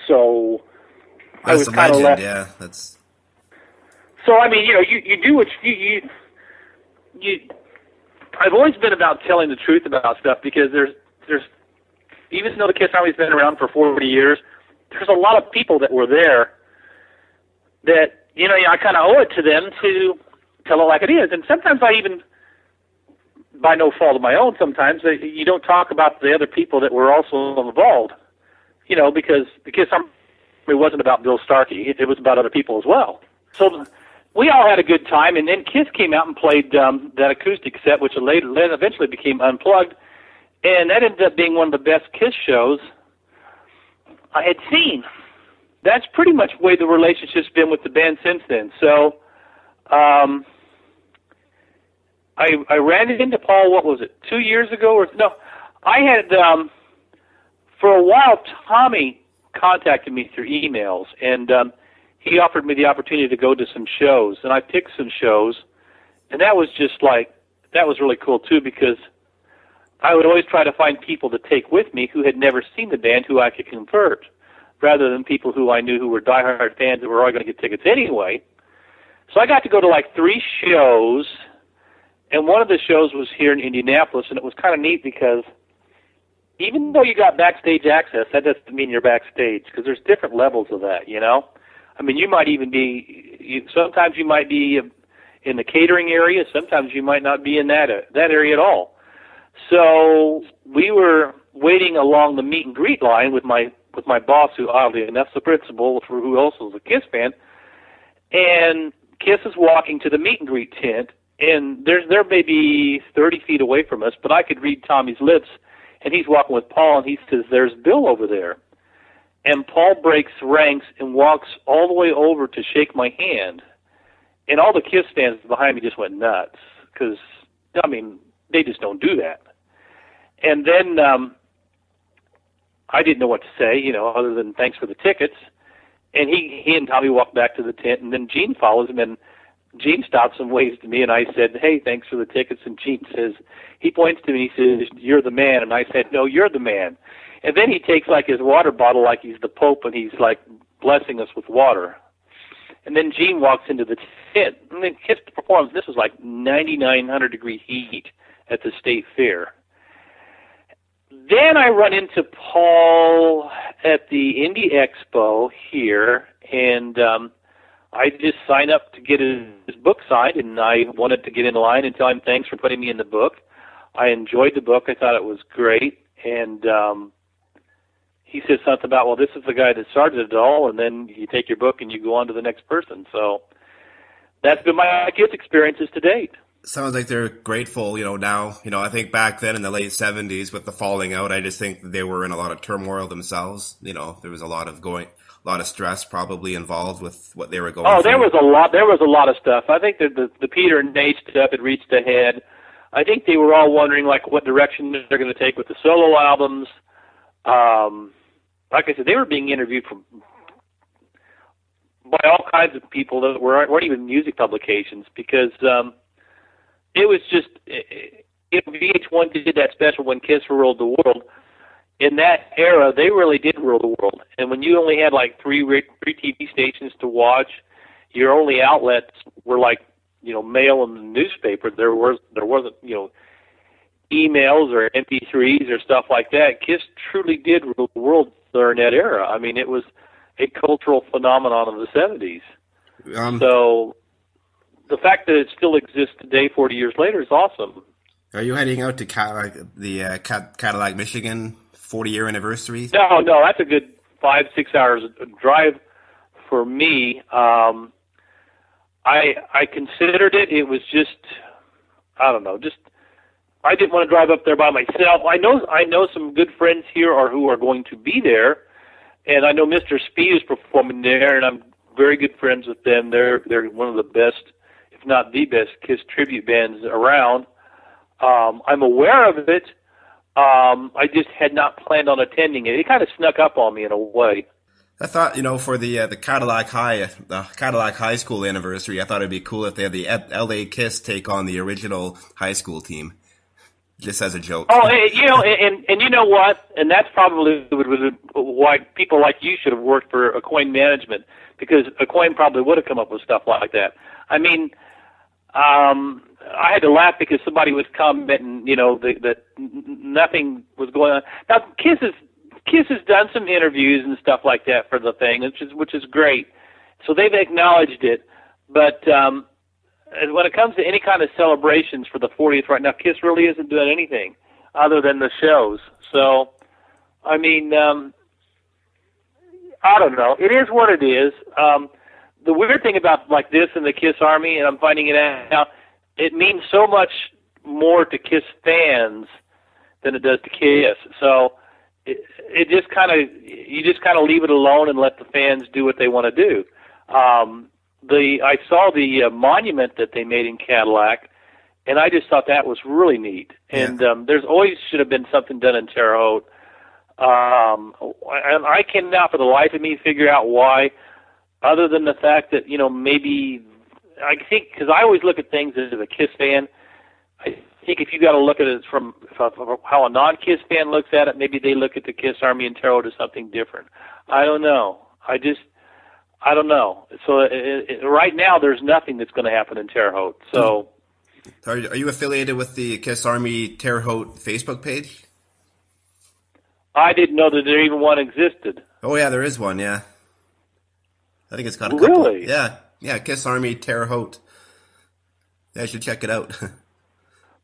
So I was kind of left. Yeah, that's. So I mean, you know, you do what you. I've always been about telling the truth about stuff because there's even though the Kiss Army's been around for 40 years, there's a lot of people that were there that, you know, I kind of owe it to them to tell it like it is. And sometimes I even, by no fault of my own, sometimes you don't talk about the other people that were also involved, you know, because the Kiss Army wasn't about Bill Starkey. It was about other people as well. So we all had a good time, and then Kiss came out and played that acoustic set, which eventually became Unplugged, and that ended up being one of the best Kiss shows I had seen. That's pretty much the way the relationship's been with the band since then. So I ran into Paul, what was it, 2 years ago? I had, for a while, Tommy contacted me through emails, and he offered me the opportunity to go to some shows, and I picked some shows, and that was really cool too, because I would always try to find people to take with me who had never seen the band who I could convert, rather than people who I knew who were diehard fans that were all going to get tickets anyway. So I got to go to like 3 shows, and one of the shows was here in Indianapolis, and it was kind of neat because even though you got backstage access, that doesn't mean you're backstage, because there's different levels of that, you know? I mean, you might even be, sometimes you might be in the catering area, sometimes you might not be in that area at all. So we were waiting along the meet and greet line with my boss, who oddly enough is the principal, for who also is a Kiss fan, and Kiss is walking to the meet and greet tent, and they're maybe 30 feet away from us, but I could read Tommy's lips, and he's walking with Paul, and he says, "There's Bill over there." And Paul breaks ranks and walks all the way over to shake my hand. And all the Kiss fans behind me just went nuts, because, I mean, they just don't do that. And then I didn't know what to say, you know, other than thanks for the tickets. And he and Tommy walked back to the tent, and then Gene follows him, and Gene stops and waves to me, and I said, "Hey, thanks for the tickets." And Gene says, he points to me, he says, "You're the man." And I said, "No, you're the man." And then he takes like his water bottle like he's the Pope, and he's like blessing us with water. And then Gene walks into the tent, and then Kiss performs. This was like 9,900-degree heat at the State Fair. Then I run into Paul at the Indie Expo here, and I just signed up to get his book signed, and I wanted to get in line and tell him thanks for putting me in the book. I enjoyed the book. I thought it was great, and he said something about, well, this is the guy that started it all, and then you take your book and you go on to the next person. So that's been my Kiss experiences to date. Sounds like they're grateful, you know, now. You know, I think back then in the late 70s with the falling out, I just think they were in a lot of turmoil themselves. You know, there was a lot of stress probably involved with what they were going through. Oh, there was a lot of stuff. I think that the Peter and Nate stuff had reached a head. I think they were all wondering, like, what direction they're going to take with the solo albums. Like I said, they were being interviewed by all kinds of people that weren't even music publications, because it was just, VH1 did that special when Kiss ruled the world. In that era, they really did rule the world. And when you only had like three TV stations to watch, your only outlets were like, you know, mail and the newspaper. There wasn't, you know, emails or MP3s or stuff like that. Kiss truly did rule the world during that era. I mean, it was a cultural phenomenon of the 70s. So the fact that it still exists today, 40 years later, is awesome. Are you heading out to Cadillac, Michigan 40-year anniversary? No, that's a good 5-6 hours drive for me. I considered it. It was just, I don't know, I didn't want to drive up there by myself. I know some good friends here who are going to be there, and I know Mr. Speed is performing there, and I'm very good friends with them. They're one of the best, if not the best, Kiss tribute bands around. I'm aware of it. I just had not planned on attending it. It kind of snuck up on me in a way. I thought, you know, for the Cadillac High School anniversary, I thought it'd be cool if they had the LA Kiss take on the original high school team. Just as a joke. Oh, you know, and you know what? And that's probably why people like you should have worked for Aucoin Management, because Aucoin probably would have come up with stuff like that. I mean, I had to laugh because somebody was commenting, you know, that nothing was going on. Now, Kiss has done some interviews and stuff like that for the thing, which is great. So they've acknowledged it, but when it comes to any kind of celebrations for the 40th right now, Kiss really isn't doing anything other than the shows. So, I mean, I don't know. It is what it is. the weird thing about like this and the Kiss Army, and I'm finding it out now, it means so much more to Kiss fans than it does to Kiss. So it just you just kind of leave it alone and let the fans do what they want to do. I saw the monument that they made in Cadillac, and I just thought that was really neat. And there's always should have been something done in Terre Haute. And I cannot for the life of me figure out why, other than the fact that, maybe, I think, because I always look at things as a Kiss fan, I think if you got to look at it from how a non-Kiss fan looks at it, maybe they look at the Kiss Army in Terre Haute as something different. I don't know. I don't know. So right now, there's nothing that's going to happen in Terre Haute. So, are you affiliated with the Kiss Army Terre Haute Facebook page? I didn't know that there even one existed. Oh yeah, there is one. Yeah, I think it's got a couple. Really? Yeah, Kiss Army Terre Haute. Yeah, I should check it out.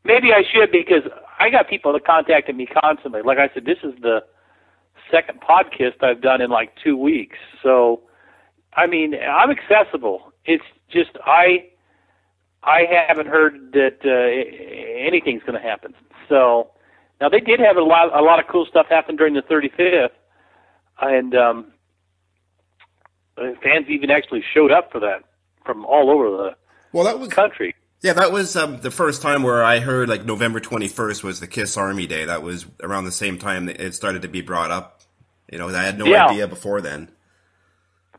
Maybe I should, because I got people that contacted me constantly. Like I said, this is the second podcast I've done in like 2 weeks. So, I mean, I'm accessible. It's just I haven't heard that anything's going to happen. So now they did have a lot of cool stuff happen during the 35th, and fans even actually showed up for that from all over the country. Yeah, that was the first time where I heard like November 21st was the Kiss Army Day. That was around the same time that it started to be brought up. I had no idea before then.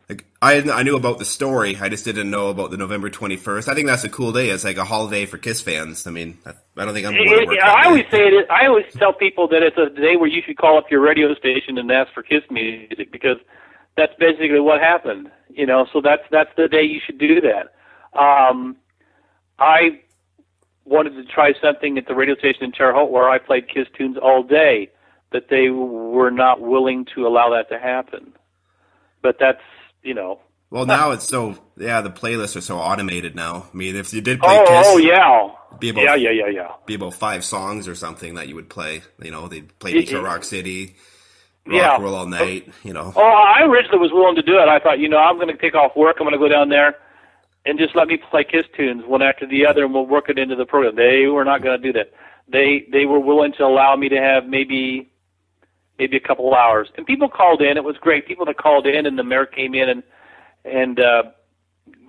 Like, I knew about the story. I just didn't know about the November 21st. I think that's a cool day. It's like a holiday for Kiss fans. I mean, I don't think I'm going to work. I always tell people that it's a day where you should call up your radio station and ask for Kiss music, because that's basically what happened. So that's the day you should do that. I wanted to try something at the radio station in Terre Haute where I played Kiss tunes all day, but they were not willing to allow that to happen. But that's, Well, now it's the playlists are so automated now. I mean, if you did play Kiss... Oh, yeah. Be about 5 songs or something that you would play. They'd play Detroit Rock City, Rock Roll All Night, Oh, I originally was willing to do it. I thought, I'm going to take off work. I'm going to go down there and just let me play Kiss tunes one after the other, and we'll work it into the program. They were not going to do that. They were willing to allow me to have maybe a couple hours. And people called in. It was great. People that called in, and the mayor came in and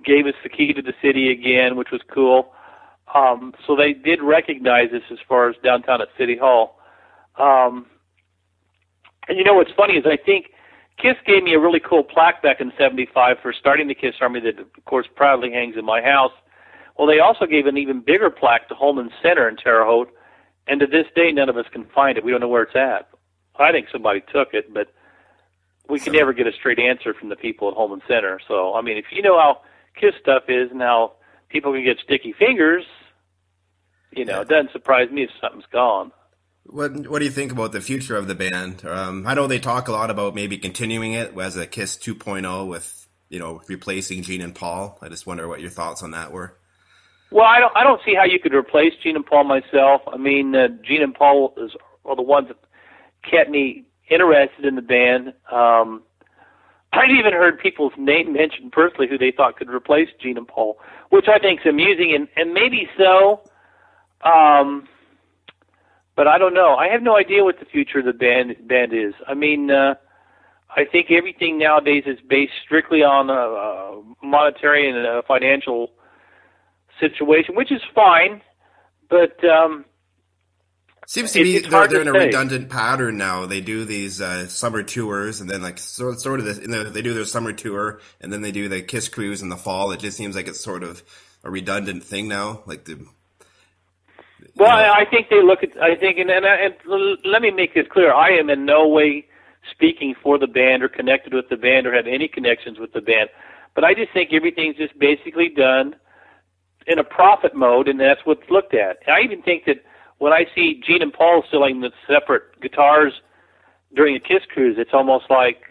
gave us the key to the city again, which was cool. So they did recognize us as far as downtown at City Hall. And what's funny is I think Kiss gave me a really cool plaque back in '75 for starting the Kiss Army that, of course, proudly hangs in my house. Well, they also gave an even bigger plaque to Holman Center in Terre Haute, and to this day, none of us can find it. We don't know where it's at. I think somebody took it, but we can never get a straight answer from the people at Holman Center. So, I mean, if you know how Kiss stuff is and how people can get sticky fingers, it doesn't surprise me if something's gone. What do you think about the future of the band? I know they talk a lot about maybe continuing it as a Kiss 2.0 with, replacing Gene and Paul. I just wonder what your thoughts on that were. Well, I don't see how you could replace Gene and Paul myself. I mean, Gene and Paul are the ones that kept me interested in the band. I'd even heard people's name mentioned personally who they thought could replace Gene and Paul, which I think is amusing, and maybe so. But I don't know. I have no idea what the future of the band is. I mean, I think everything nowadays is based strictly on a monetary and a financial situation, which is fine. But seems to me they're in a redundant pattern now. They do these summer tours, and then sort of they do their summer tour, and then they do the Kiss cruise in the fall. It just seems like it's sort of a redundant thing now, like the. Well, I think they look at. I think, and let me make this clear: I am in no way speaking for the band or connected with the band or have any connections with the band. But I just think everything's just basically done in a profit mode, and that's what's looked at. I even think that when I see Gene and Paul selling the separate guitars during a Kiss cruise, it's almost like,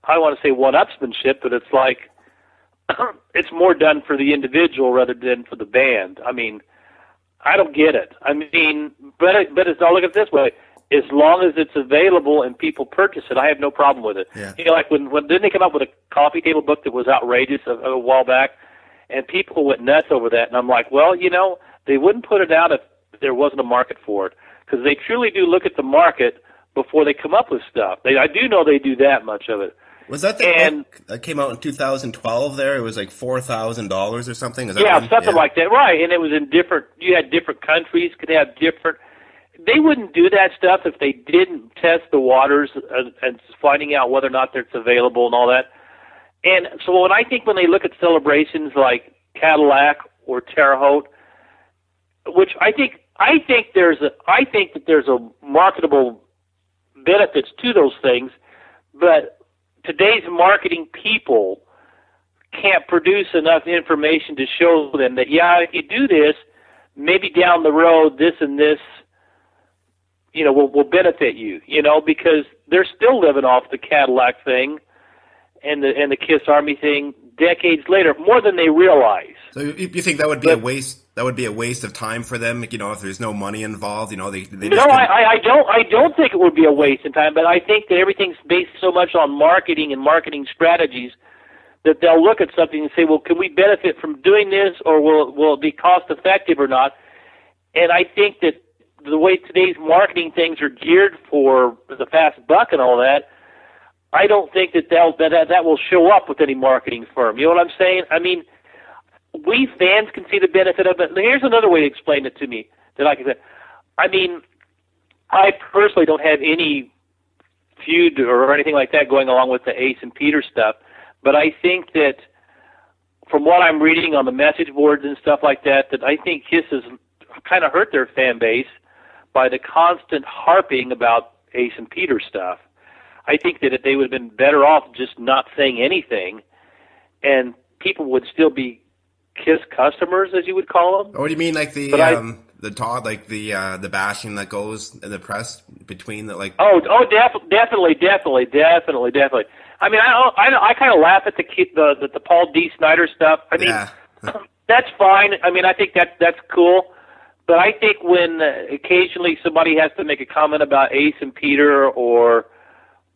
I don't want to say one-upsmanship, but it's like it's more done for the individual rather than for the band. I mean, I don't get it. I mean, but I'll look at it this way. as long as it's available and people purchase it, I have no problem with it. Yeah. You know, like when didn't they come up with a coffee table book that was outrageous a while back, and people went nuts over that, and I'm like, well, you know, they wouldn't put it out if there wasn't a market for it, because they truly do look at the market before they come up with stuff. I do know they do that much of it. Was that the book that came out in 2012 there? It was like $4,000 or something? Is that yeah, one? Something like that, right. And it was in different, you had different countries, could have different, they wouldn't do that stuff if they didn't test the waters and finding out whether or not it's available and all that. And so when they look at celebrations like Cadillac or Terre Haute, which I think that there's a marketable benefits to those things, but today's marketing people can't produce enough information to show them that, yeah, if you do this, maybe down the road this and this, you know, will benefit you, you know, because they're still living off the Cadillac thing and the Kiss Army thing decades later, more than they realize. So you think that would be a waste? That would be a waste of time for them, you know, if there's no money involved. You know, they just I don't think it would be a waste of time, but I think that everything's based so much on marketing and marketing strategies that they'll look at something and say, well, can we benefit from doing this, or will it be cost effective or not? And I think that the way today's marketing things are geared for the fast buck and all that, I don't think that will show up with any marketing firm. You know what I'm saying? I mean, we fans can see the benefit of it. Here's another way to explain it to me that I can say. I mean, I personally don't have any feud or anything like that going along with the Ace and Peter stuff, but I think that from what I'm reading on the message boards and stuff like that, that I think Kiss has kind of hurt their fan base by the constant harping about Ace and Peter stuff. I think that if they would have been better off just not saying anything, and people would still be Kiss customers, as you would call them. What do you mean, like the bashing that goes in the press between the like? Definitely. I mean, I kind of laugh at the Paul D. Snyder stuff. I mean, that's fine. I mean, I think that's cool. But I think when occasionally somebody has to make a comment about Ace and Peter or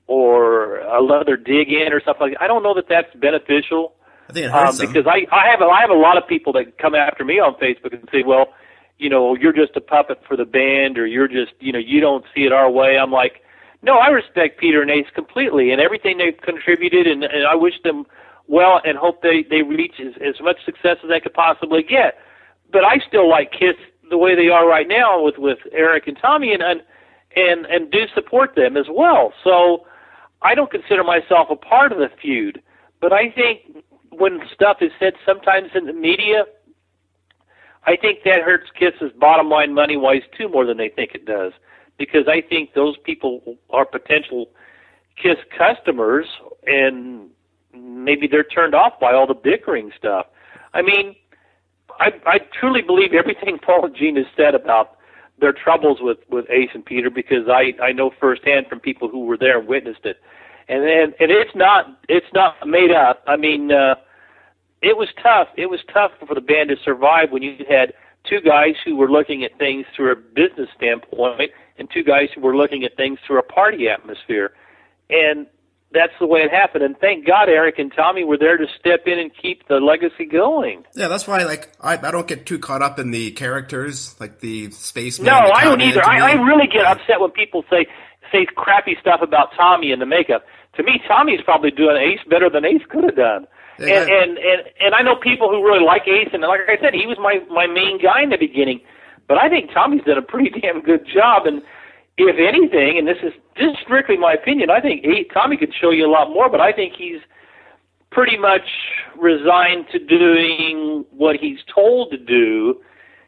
another dig in or something like that, I don't know that that's beneficial. I think it hurts them. Because I have a lot of people that come after me on Facebook and say, well, you know, you're just a puppet for the band, or you're just, you know, you don't see it our way. I'm like, no, I respect Peter and Ace completely and everything they've contributed, and I wish them well and hope they reach as much success as they could possibly get. But I still like Kiss the way they are right now with Eric and Tommy, and do support them as well. So I don't consider myself a part of the feud, but I think when stuff is said sometimes in the media, I think that hurts Kiss's bottom line money-wise too more than they think it does, because I think those people are potential Kiss customers, and maybe they're turned off by all the bickering stuff. I mean, I truly believe everything Paul and Gene has said about their troubles with Ace and Peter, because I know firsthand from people who were there and witnessed it. And it's not made up. I mean, it was tough. It was tough for the band to survive when you had two guys who were looking at things through a business standpoint and two guys who were looking at things through a party atmosphere. And that's the way it happened. And thank God Eric and Tommy were there to step in and keep the legacy going. Yeah, that's why, like, I don't get too caught up in the characters, like the spaceman. No, I don't either. I really get upset when people say crappy stuff about Tommy and the makeup. To me, Tommy's probably doing Ace better than Ace could have done. Yeah. And I know people who really like Ace, and like I said, he was my main guy in the beginning. But I think Tommy's done a pretty damn good job. And if anything, and this is strictly my opinion, I think Tommy could show you a lot more, but I think he's pretty much resigned to doing what he's told to do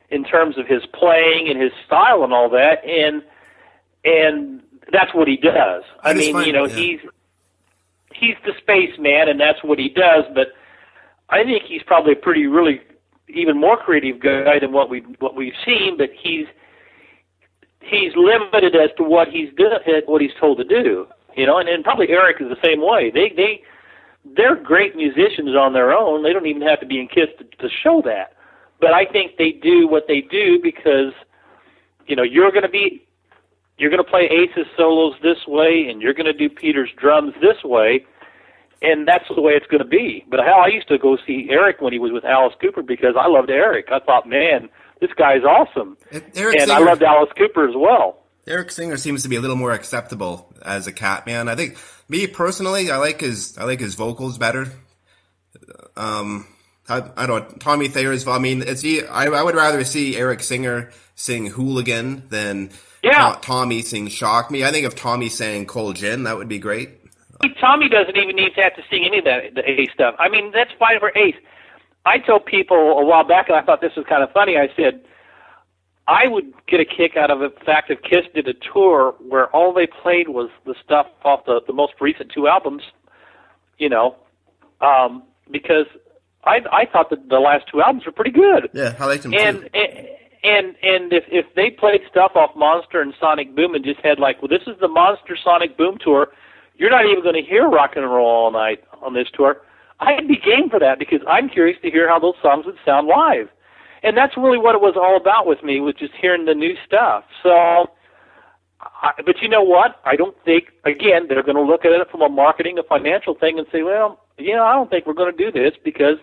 in terms of his playing and his style and all that, and that's what he does. I mean, you know, he's the spaceman, and that's what he does, but I think he's probably a really even more creative guy than what we've seen, but he's limited as to what he's told to do, you know, and probably Eric is the same way. They're great musicians on their own. They don't even have to be in Kiss to show that. But I think they do what they do because, you know, you're going to be you're going to play Ace's solos this way, and you're going to do Peter's drums this way, and that's the way it's going to be. But hell, I used to go see Eric when he was with Alice Cooper because I loved Eric. I thought, man, this guy's awesome. I loved Alice Cooper as well. Eric Singer seems to be a little more acceptable as a cat man. I think, me personally, I like his vocals better. I don't know, Tommy Thayer's. I mean, I would rather see Eric Singer sing Hooligan than Tommy sing Shock Me. I think if Tommy sang Cold Gin, that would be great. Tommy doesn't even need to have to sing any of that, the Ace stuff. I mean, that's fine for Ace. I told people a while back, and I thought this was kind of funny, I said, I would get a kick out of the fact that Kiss did a tour where all they played was the stuff off the most recent 2 albums, because I thought that the last 2 albums were pretty good. Yeah, I liked them too. And if they played stuff off Monster and Sonic Boom and just had like, well, this is the Monster Sonic Boom tour, you're not even going to hear Rock and Roll All Night on this tour. I'd be game for that because I'm curious to hear how those songs would sound live. And that's really what it was all about with me, was just hearing the new stuff. So, but you know what? I don't think, again, they're going to look at it from a marketing, a financial thing and say, well, I don't think we're going to do this because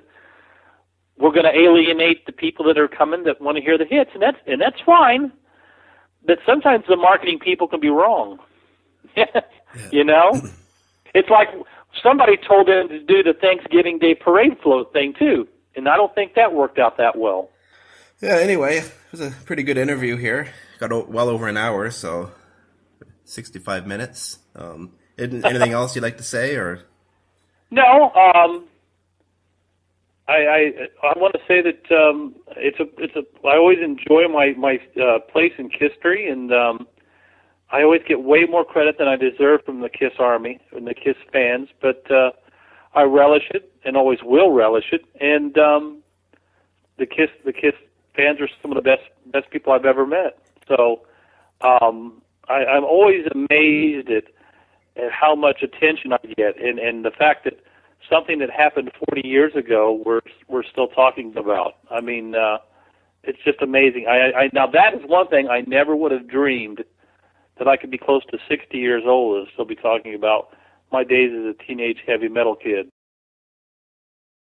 we're going to alienate the people that are coming that want to hear the hits. And that's fine. But sometimes the marketing people can be wrong. It's like somebody told them to do the Thanksgiving Day parade float thing too, and I don't think that worked out that well. Yeah, anyway, it was a pretty good interview here. Got well over an hour, so 65 minutes. Anything else you'd like to say, or? No, I want to say that I always enjoy my place in Kiss history, and I always get way more credit than I deserve from the Kiss Army and the Kiss fans, but I relish it and always will relish it. And the Kiss fans are some of the best people I've ever met. So I'm always amazed at how much attention I get, and the fact that something that happened 40 years ago we're still talking about. I mean, it's just amazing. Now that is one thing I never would have dreamed, that I could be close to 60 years old and still be talking about my days as a teenage heavy metal kid.